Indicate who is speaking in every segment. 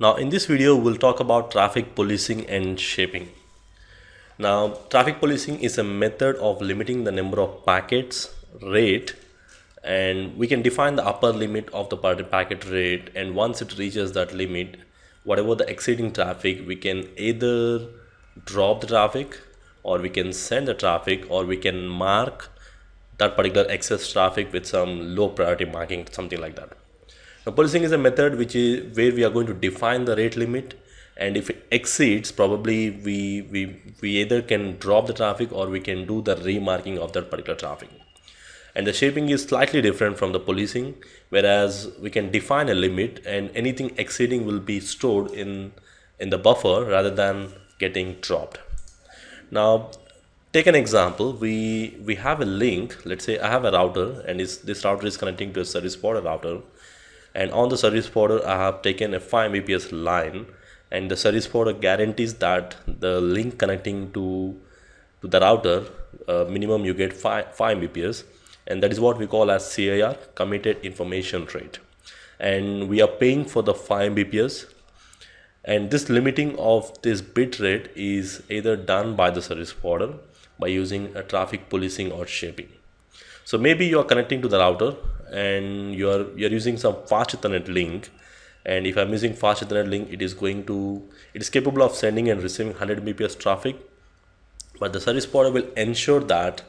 Speaker 1: Now in this video we'll talk about traffic policing and shaping. Now traffic policing is a method of limiting the number of packets rate, and we can define the upper limit of the packet rate, and once it reaches that limit, whatever the exceeding traffic, we can either drop the traffic, or we can send the traffic, or we can mark that particular excess traffic with some low priority marking, something like that. Now policing is a method which is where we are going to define the rate limit, and if it exceeds, probably we either can drop the traffic or we can do the remarking of that particular traffic. And the shaping is slightly different from the policing, whereas we can define a limit and anything exceeding will be stored in the buffer rather than getting dropped. Now take an example. We have a link. Let's say I have a router, and this router is connecting to a service border router, and on the service border I have taken a 5 Mbps line, and the service border guarantees that the link connecting to the router, minimum you get 5 Mbps, and that is what we call as CIR, committed information rate, and we are paying for the 5 Mbps. And this limiting of this bit rate is either done by the service provider by using a traffic policing or shaping. So maybe you are connecting to the router and you're using some fast Ethernet link, and if I'm using fast Ethernet link, it is capable of sending and receiving 100 Mbps traffic, but the service provider will ensure that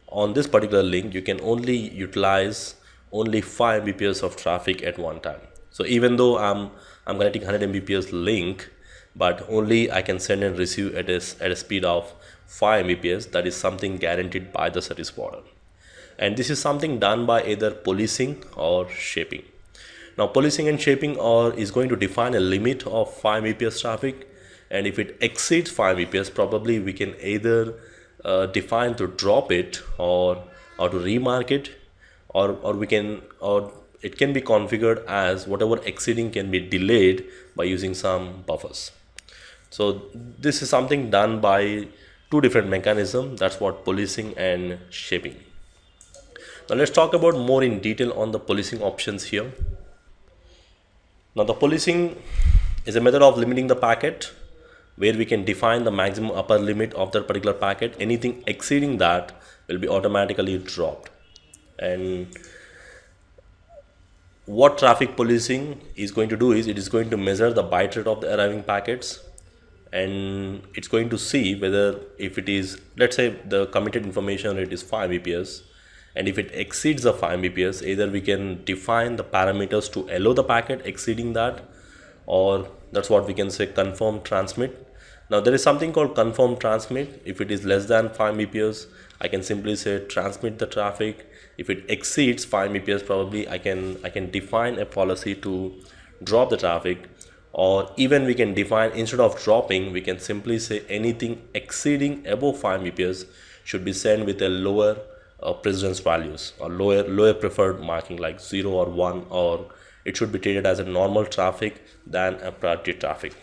Speaker 1: on this particular link you can only utilize only 5 Mbps of traffic at one time. So even though I'm connecting 100 Mbps link, but only I can send and receive at a speed of 5 Mbps. That is something guaranteed by the service provider, and this is something done by either policing or shaping. Now policing and shaping is going to define a limit of 5 Mbps traffic, and if it exceeds 5 Mbps, probably we can either define to drop it or to remark it, or it can be configured as whatever exceeding can be delayed by using some buffers. So this is something done by two different mechanisms. That's what policing and shaping. Now let's talk about more in detail on the policing options here. Now the policing is a method of limiting the packet, where we can define the maximum upper limit of that particular packet. Anything exceeding that will be automatically dropped. And what traffic policing is going to do is it is going to measure the byte rate of the arriving packets, and it's going to see whether, if it is, let's say the committed information rate is 5 Mbps, and if it exceeds the 5 Mbps, either we can define the parameters to allow the packet exceeding that, or that's what we can say confirm transmit. Now there is something called confirm transmit. If it is less than 5 Mbps, I can simply say transmit the traffic. If it exceeds 5 Mbps, probably I can define a policy to drop the traffic, or even we can define, instead of dropping, we can simply say anything exceeding above 5 Mbps should be sent with a lower precedence values, or lower preferred marking like 0 or 1, or it should be treated as a normal traffic than a priority traffic.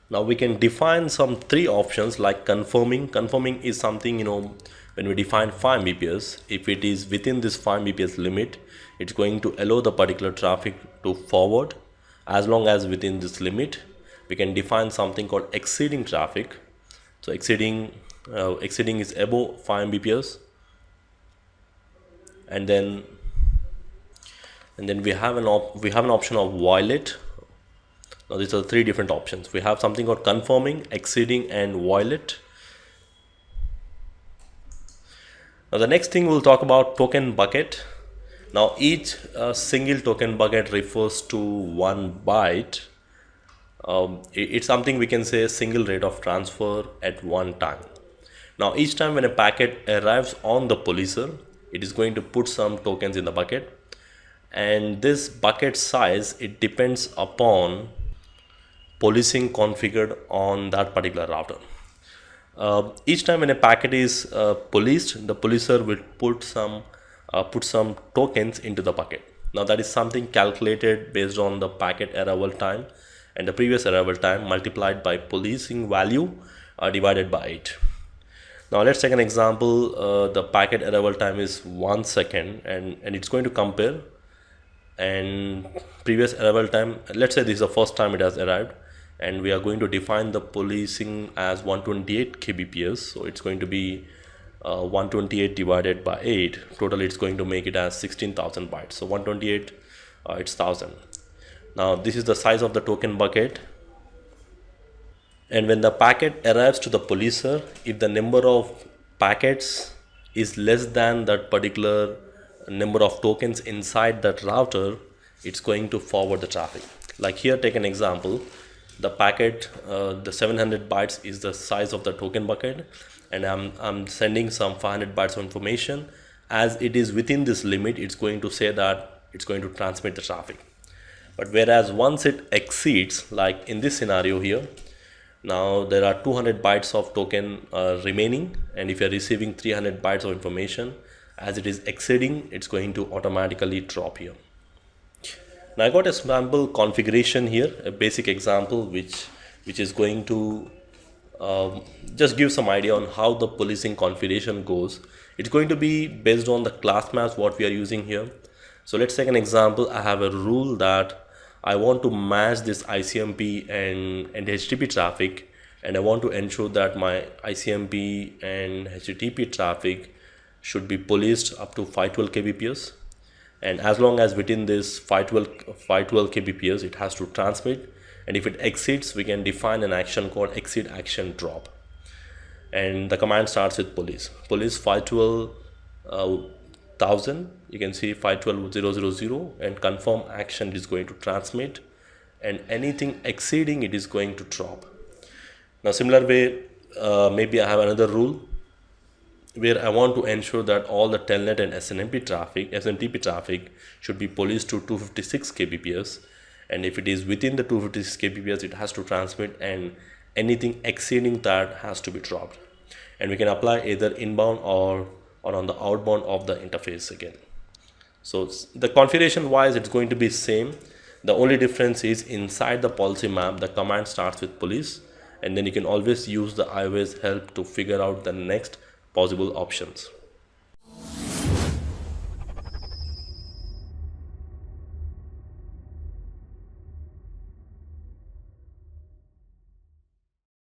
Speaker 1: Now we can define some 3 options like confirming. Confirming is something, when we define 5 Mbps, if it is within this 5 Mbps limit, it's going to allow the particular traffic to forward as long as within this limit. We can define something called exceeding traffic. So exceeding is above 5 Mbps, and then we have an option of violate. Now these are 3 different options. We have something called confirming, exceeding, and violate. Now the next thing we'll talk about token bucket. Now each single token bucket refers to 1 byte. It's something we can say a single rate of transfer at one time. Now each time when a packet arrives on the policer, it is going to put some tokens in the bucket, and this bucket size, it depends upon policing configured on that particular router. Each time when a packet is policed, the policer will put some tokens into the bucket. Now that is something calculated based on the packet arrival time and the previous arrival time multiplied by policing value divided by 8. Now let's take an example. The packet arrival time is 1 second, and it's going to compare and previous arrival time. Let's say this is the first time it has arrived, and we are going to define the policing as 128 kbps. So it's going to be 128 divided by 8. Total it's going to make it as 16,000 bytes. So 128, it's 1000. Now this is the size of the token bucket, and when the packet arrives to the policer, if the number of packets is less than that particular number of tokens inside that router, it's going to forward the traffic. Like here, take an example. The packet, the 700 bytes is the size of the token bucket, and I'm sending some 500 bytes of information. As it is within this limit, it's going to say that it's going to transmit the traffic. But whereas once it exceeds, like in this scenario here, now there are 200 bytes of token remaining, and if you're receiving 300 bytes of information, as it is exceeding, it's going to automatically drop here. Now I got a sample configuration here, a basic example which is going to just give some idea on how the policing configuration goes. It's going to be based on the class maps what we are using here. So let's take an example. I have a rule that I want to match this ICMP and HTTP traffic, and I want to ensure that my ICMP and HTTP traffic should be policed up to 512 kbps, and as long as within this 512 kbps it has to transmit, and if it exceeds, we can define an action called exceed action drop, and the command starts with police 512,000. You can see 512,000 and confirm action is going to transmit, and anything exceeding it is going to drop. Now similar way, maybe I have another rule where I want to ensure that all the telnet and SMTP traffic should be policed to 256 kbps, and if it is within the 256 kbps it has to transmit, and anything exceeding that has to be dropped. And we can apply either inbound or on the outbound of the interface again. So the configuration wise it's going to be same. The only difference is inside the policy map the command starts with police, and then you can always use the iOS help to figure out the next possible options.